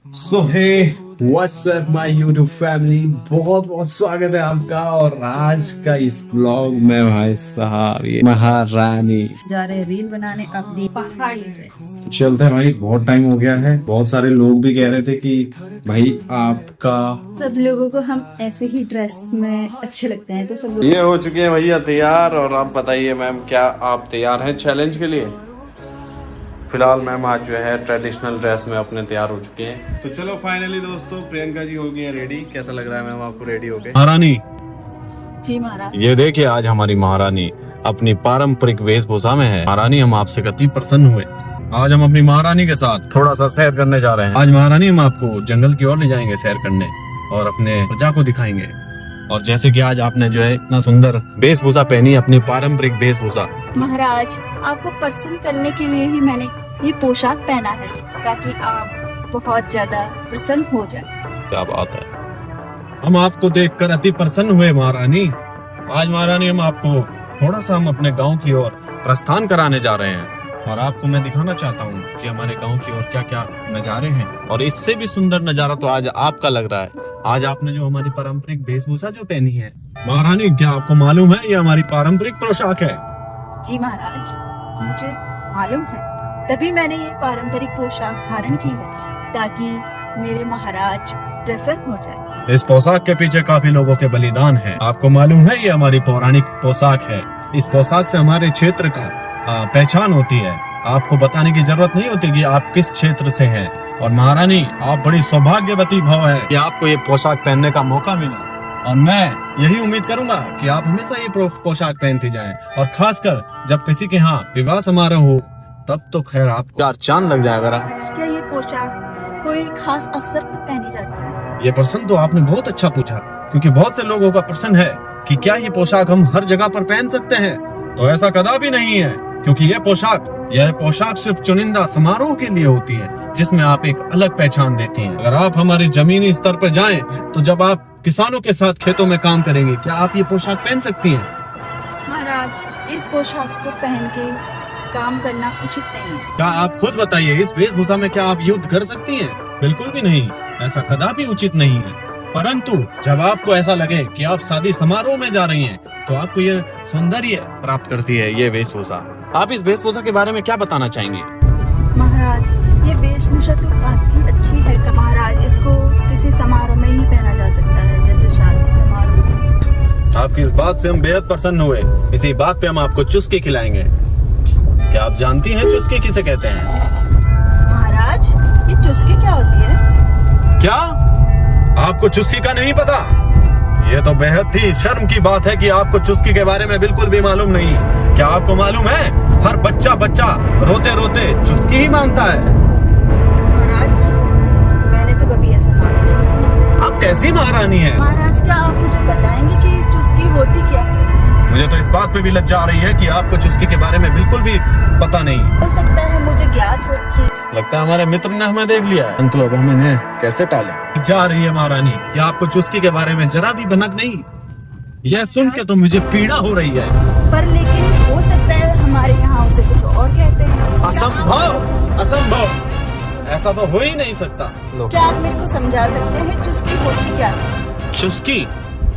So hey what's up my YouTube family, बहुत बहुत स्वागत है आपका। और आज का इस ब्लॉग में भाई साहब ये महारानी जा रहे रील बनाने अपनी पहाड़ी ड्रेस। चलते हैं भाई, बहुत टाइम हो गया है। बहुत सारे लोग भी कह रहे थे कि भाई आपका सब लोगों को हम ऐसे ही ड्रेस में अच्छे लगते हैं, तो सब लोग ये हो चुके हैं भैया तैयार। और आप बताइए मैम, क्या आप तैयार हैं चैलेंज के लिए? फिलहाल मैम आज जो है ट्रेडिशनल ड्रेस में अपने तैयार हो चुके हैं। तो चलो फाइनली दोस्तों, प्रियंका जी हो गई है रेडी। कैसा लग रहा है मैम आपको रेडी हो गए? महारानी जी महाराज, ये देखिए, आज हमारी महारानी अपनी पारंपरिक वेशभूषा में है। महारानी हम आपसे कति प्रसन्न हुए। आज हम अपनी महारानी के साथ थोड़ा सा सैर करने जा रहे हैं। आज महारानी हम आपको जंगल की ओर ले जाएंगे सैर करने और अपने प्रजा को दिखाएंगे। और जैसे कि आज आपने जो है इतना सुंदर वेशभूषा पहनी, अपनी पारंपरिक वेशभूषा। महाराज आपको प्रसन्न करने के लिए ही मैंने ये पोशाक पहना है, ताकि आप बहुत ज्यादा प्रसन्न हो जाए। क्या बात है, हम आपको देखकर अति प्रसन्न हुए महारानी। आज महारानी हम आपको थोड़ा सा हम अपने गांव की ओर प्रस्थान कराने जा रहे हैं। और आपको मैं दिखाना चाहता हूँ कि हमारे गांव की ओर क्या क्या नजारे हैं। और इससे भी सुंदर नजारा तो आज आपका लग रहा है। आज आपने जो हमारी पारंपरिक वेशभूषा जो पहनी है महारानी, क्या आपको मालूम है ये हमारी पारंपरिक पोशाक है? जी महाराज, मुझे मालूम है, तभी मैंने ये पारंपरिक पोशाक धारण की है, ताकि मेरे महाराज प्रसन्न हो जाए। इस पोशाक के पीछे काफी लोगों के बलिदान है। आपको मालूम है ये हमारी पौराणिक पोशाक है। इस पोशाक से हमारे क्षेत्र का पहचान होती है। आपको बताने की जरूरत नहीं होती कि आप किस क्षेत्र से हैं। और महारानी आप बड़ी सौभाग्यवती भव है कि आपको ये पोशाक पहनने का मौका मिला। और मैं यही उम्मीद करूंगा कि आप हमेशा ये पोशाक पहनती जाएं। और खासकर जब किसी के यहाँ विवाह समारोह हो, तब तो खैर आपको चार चांद लग जाएगा। क्या ये पोशाक कोई खास अवसर पर पहनी जाती है? ये प्रश्न तो आपने बहुत अच्छा पूछा, क्योंकि बहुत से लोगों का प्रश्न है कि क्या ये पोशाक हम हर जगह पर पहन सकते हैं। तो ऐसा कदापि नहीं है, क्योंकि यह पोशाक सिर्फ चुनिंदा समारोह के लिए होती है, जिसमें आप एक अलग पहचान देती हैं। अगर आप हमारे जमीनी स्तर पर जाएं, तो जब आप किसानों के साथ खेतों में काम करेंगे, क्या आप ये पोशाक पहन सकती हैं? महाराज, इस पोशाक को पहन के काम करना उचित नहीं। क्या आप खुद बताइए, इस वेशभूषा में क्या आप युद्ध कर सकती हैं? बिल्कुल भी नहीं, ऐसा कदापि उचित नहीं है। परंतु जब आपको ऐसा लगे कि आप शादी समारोह में जा रही हैं, तो आपको ये सौंदर्य प्राप्त करती है ये वेशभूषा। आप इस वेशभूषा के बारे में क्या बताना चाहेंगे? महाराज, ये वेशभूषा तो काफी अच्छी है। महाराज, इसको किसी समारोह में ही पहना जा सकता है, जैसे शादी समारोह। आपकी इस बात से हम बेहद प्रसन्न हुए। इसी बात पे हम आपको चुस्की खिलाएंगे। क्या आप जानती हैं चुस्की किसे कहते हैं? महाराज, ये चुस्की क्या होती है? क्या आपको चुस्की का नहीं पता? ये तो बेहद ही शर्म की बात है कि आपको चुस्की के बारे में बिल्कुल भी मालूम नहीं। क्या आपको मालूम है, हर बच्चा रोते रोते चुस्की ही मांगता है। महाराज, मैंने तो कभी ऐसा नाम नहीं सुना। आप कैसी महारानी हैं? महाराज, क्या आप मुझे बताएंगे कि चुस्की होती क्या है? मुझे तो इस बात पे भी लज्जा आ रही है कि आपको चुस्की के बारे में बिल्कुल भी पता नहीं। हो सकता है मुझे ज्ञात हो कि लगता है हमारे मित्र ने हमें देख लिया है, परंतु अब हम इन्हें कैसे टालें? जा रही है महारानी कि आपको चुस्की के बारे में जरा भी भनक नहीं। यह सुन के तो मुझे पीड़ा हो रही है। पर लेकिन हो सकता है हमारे यहाँ उसे कुछ और कहते हैं। असंभव, असंभव, ऐसा तो हो ही नहीं सकता। क्या आप मेरे को समझा सकते हैं चुस्की होती क्या है? चुस्की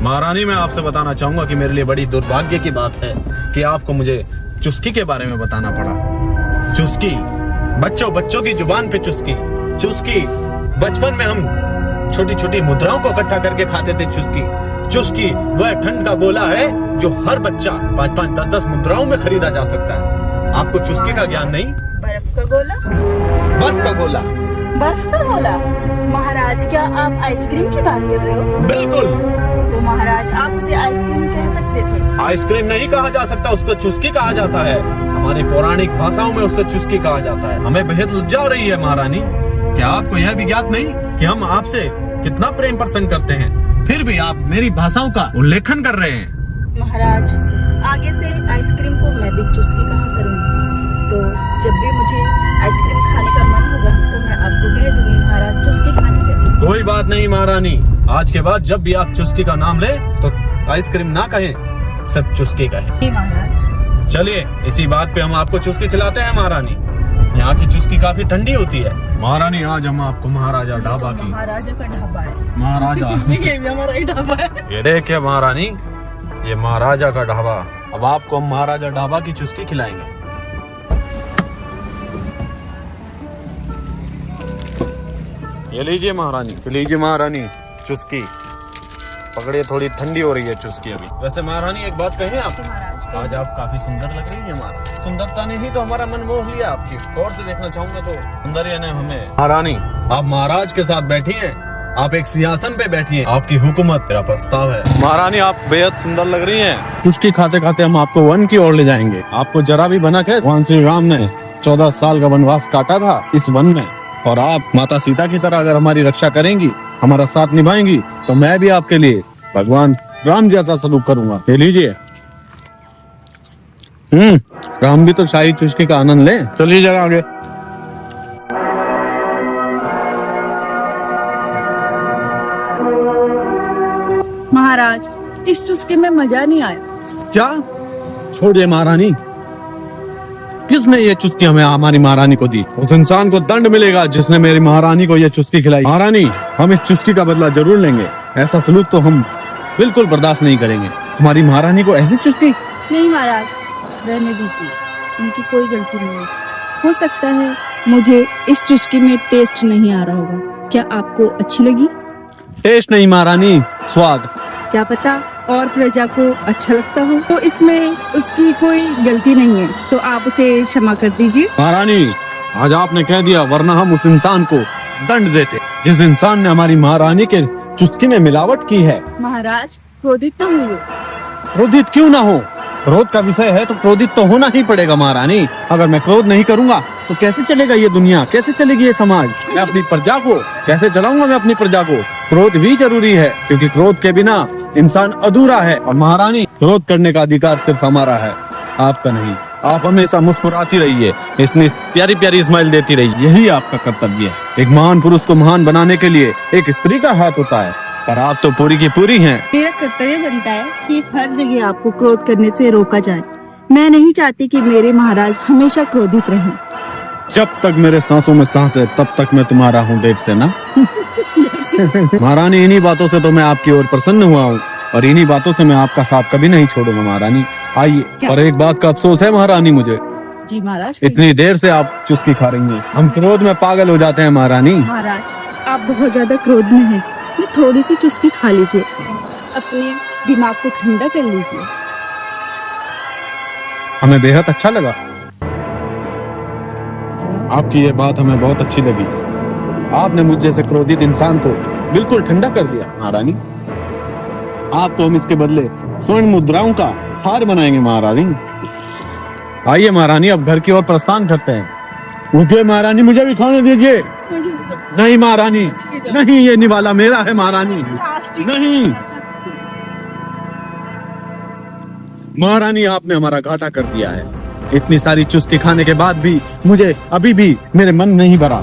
महारानी, मैं आपसे बताना चाहूंगा कि मेरे लिए बड़ी दुर्भाग्य की बात है कि आपको मुझे चुस्की के बारे में बताना पड़ा। चुस्की बच्चों की जुबान पे चुस्की। बचपन में हम छोटी छोटी मुद्राओं को इकट्ठा करके खाते थे। चुस्की वह ठंड का गोला है जो हर बच्चा 5-5, 10-10 मुद्राओं में खरीदा जा सकता है। आपको चुस्की का ज्ञान नहीं? बर्फ का गोला? बर्फ का गोला? बर्फ का गोला? महाराज, क्या आप आइसक्रीम की बात कर रहे हो? बिल्कुल। तो महाराज, आप उसे आइसक्रीम कह सकते थे। आइसक्रीम नहीं कहा जा सकता, उसको चुस्की कहा जाता है। हमारी पौराणिक भाषाओं में उससे चुस्की कहा जाता है। हमें बेहद लज्जा हो रही है महारानी। क्या आपको यह भी ज्ञात नहीं कि हम आपसे कितना प्रेम प्रसन्न करते हैं, फिर भी आप मेरी भाषाओं का उल्लेखन कर रहे हैं? महाराज, आगे से आइसक्रीम को मैं भी चुस्की कहा करूँगी। तो जब भी मुझे आइसक्रीम खाने का मन होगा, तो मैं आपको कह दूंगी महाराज चुस्की खानी चाहिए। कोई बात नहीं महारानी, आज के बाद जब भी आप चुस्की का नाम ले तो आइसक्रीम ना कहें, सिर्फ चुस्की कहें। महाराज, चलिए इसी बात पे हम आपको चुस्की खिलाते हैं महारानी। यहाँ की चुस्की काफी ठंडी होती है। महारानी आज हम आपको महाराजा ढाबा की, महाराजा का ढाबा है। महाराजा ये भी हमारा ही ढाबा है। ये देखिए महारानी, ये महाराजा का ढाबा। अब आपको हम महाराजा ढाबा की चुस्की खिलाएंगे। ये लीजिए महारानी, लीजिए महारानी चुस्की पकड़िए, थोड़ी ठंडी हो रही है चुस्की अभी। वैसे महारानी एक बात कहें आप, आज आप काफी सुंदर लग रही है। हमारा सुंदरता ने ही तो हमारा मन मोह लिया आपकी। गौर से देखना चाहूंगा तो सुंदर या नहीं हमें। महारानी आप महाराज के साथ बैठी हैं, आप एक सिंहासन पे बैठी हैं, आपकी हुकूमत मेरा प्रस्ताव है। महारानी आप बेहद सुंदर लग रही हैं। चुस्की खाते खाते हम आपको वन की ओर ले जाएंगे। आपको जरा भी भनक है, भगवान श्री राम ने 14 साल का वनवास काटा था इस वन में, और आप माता सीता की तरह अगर हमारी रक्षा करेंगी, हमारा साथ निभाएंगी, तो मैं भी आपके लिए भगवान राम जैसा सलूक करूंगा। ले लीजिए। राम भी तो शाही चुस्की का आनंद ले। चलिए जरा आगे। महाराज इस चुस्की में मजा नहीं आया। क्या? छोड़िए महारानी, किसने ये चुस्की हमें हमारी महारानी को दी? उस इंसान को दंड मिलेगा जिसने मेरी महारानी को ये चुस्की खिलाई। महारानी हम इस चुस्की का बदला जरूर लेंगे। ऐसा सलूक तो हम बिल्कुल बर्दाश्त नहीं करेंगे। हमारी महारानी को ऐसी चुस्की? नहीं महाराज, रहने दीजिए, इनकी कोई गलती नहीं है। हो सकता है मुझे इस चुस्की में टेस्ट नहीं आ रहा होगा। क्या आपको अच्छी लगी? टेस्ट नहीं महारानी, स्वाद। क्या पता और प्रजा को अच्छा लगता हो, तो इसमें उसकी कोई गलती नहीं है, तो आप उसे क्षमा कर दीजिए। महारानी आज आपने कह दिया, वरना हम उस इंसान को दंड देते जिस इंसान ने हमारी महारानी के चुस्की में मिलावट की है। महाराज क्रोधित न हुए। क्रोधित क्यों ना हो? क्रोध का विषय है तो क्रोधित तो होना ही पड़ेगा महारानी। अगर मैं क्रोध नहीं करूंगा तो कैसे चलेगा ये दुनिया, कैसे चलेगी ये समाज? मैं अपनी प्रजा को कैसे चलाऊंगा? मैं अपनी प्रजा को। क्रोध भी जरूरी है, क्योंकि क्रोध के बिना इंसान अधूरा है। और महारानी क्रोध करने का अधिकार सिर्फ हमारा है, आपका नहीं। आप हमेशा मुस्कुराती रहिए, इतनी प्यारी प्यारी स्माइल देती रहिए, यही आपका कर्तव्य है। एक महान पुरुष को महान बनाने के लिए एक स्त्री का हाथ होता है, पर आप तो पूरी की पूरी हैं। मेरा कर्तव्य बनता है कि हर जगह आपको क्रोध करने से रोका जाए। मैं नहीं चाहती कि मेरे महाराज हमेशा क्रोधित रहें। जब तक मेरे सांसों में सांस है तब तक मैं तुम्हारा हूँ देवसेना। महारानी इन्हीं बातों से तो मैं आपकी ओर प्रसन्न हुआ हूँ, और इन्हीं बातों से मैं आपका साथ कभी नहीं छोड़ूंगा महारानी। आइए। और एक बात का अफसोस है महारानी मुझे। जी महाराज। इतनी देर से आप चुस्की खा रही हैं, हम क्रोध में पागल हो जाते हैं महारानी। महाराज आप बहुत ज्यादा क्रोध में हैं, थोड़ी सी चुस्की खा लीजिए, अपने दिमाग को ठंडा कर लीजिए। हमें बेहद अच्छा लगा, आपकी ये बात हमें बहुत अच्छी लगी। आपने मुझ जैसे क्रोधित इंसान को बिल्कुल ठंडा कर दिया महारानी। आपको हम इसके बदले स्वर्ण मुद्राओं का हार बनाएंगे महारानी। आइए महारानी, अब घर की ओर प्रस्थान करते हैं। मुझे महारानी, मुझे भी खाने दीजिए। नहीं महारानी, नहीं, ये निवाला मेरा है महारानी। नहीं महारानी, आपने हमारा घाटा कर दिया है। इतनी सारी चुस्की खाने के बाद भी मुझे अभी भी मेरे मन नहीं भरा।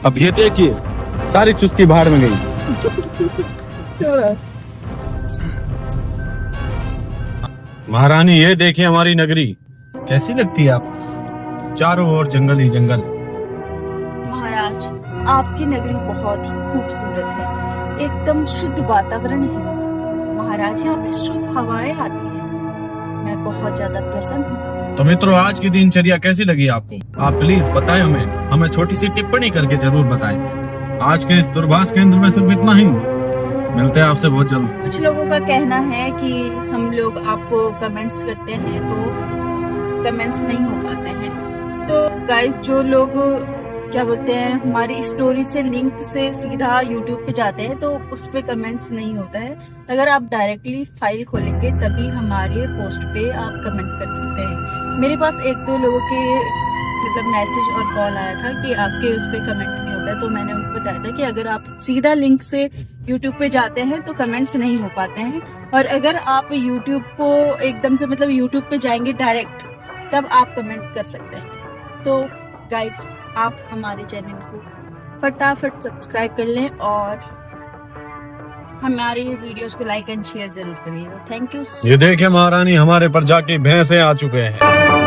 अब ये देखिए, सारी चुस्की बाहर में गई। महारानी ये देखिए हमारी नगरी कैसी लगती है आपको? चारों ओर जंगल ही जंगल। महाराज आपकी नगरी बहुत ही खूबसूरत है, एकदम शुद्ध वातावरण है। महाराज यहाँ पे शुद्ध हवाएं आती हैं। मैं बहुत ज्यादा प्रसन्न हूँ। तो मित्रों, आज की दिनचर्या कैसी लगी आपको? आप प्लीज बताएं हमें छोटी सी टिप्पणी करके जरूर बताएं। आज के इस दूरभाष केंद्र में सिर्फ इतना ही। मिलते हैं आपसे बहुत जल्द। कुछ लोगों का कहना है कि हम लोग आपको कमेंट्स करते हैं तो कमेंट्स नहीं हो पाते हैं। तो गाइस, जो लोग क्या बोलते हैं हमारी स्टोरी से लिंक से सीधा यूट्यूब पे जाते हैं तो उस पे कमेंट्स नहीं होता है। अगर आप डायरेक्टली फाइल खोलेंगे तभी हमारे पोस्ट पे आप कमेंट कर सकते हैं। मेरे पास एक दो लोगों के मतलब मैसेज और कॉल आया था कि आपके उस पे कमेंट नहीं होता है, तो मैंने उनको बताया था कि अगर आप सीधा लिंक से यूट्यूब पे जाते हैं तो कमेंट्स नहीं हो पाते हैं, और अगर आप यूट्यूब को एकदम से मतलब यूट्यूब पे जाएंगे डायरेक्ट तब आप कमेंट कर सकते हैं। तो गाइस, आप हमारे चैनल को फटाफट सब्सक्राइब कर लें और हमारी वीडियोस को लाइक एंड शेयर जरूर करिएगा। Thank you. ये देखे महारानी, हमारे पर जाके भैंसे आ चुके हैं।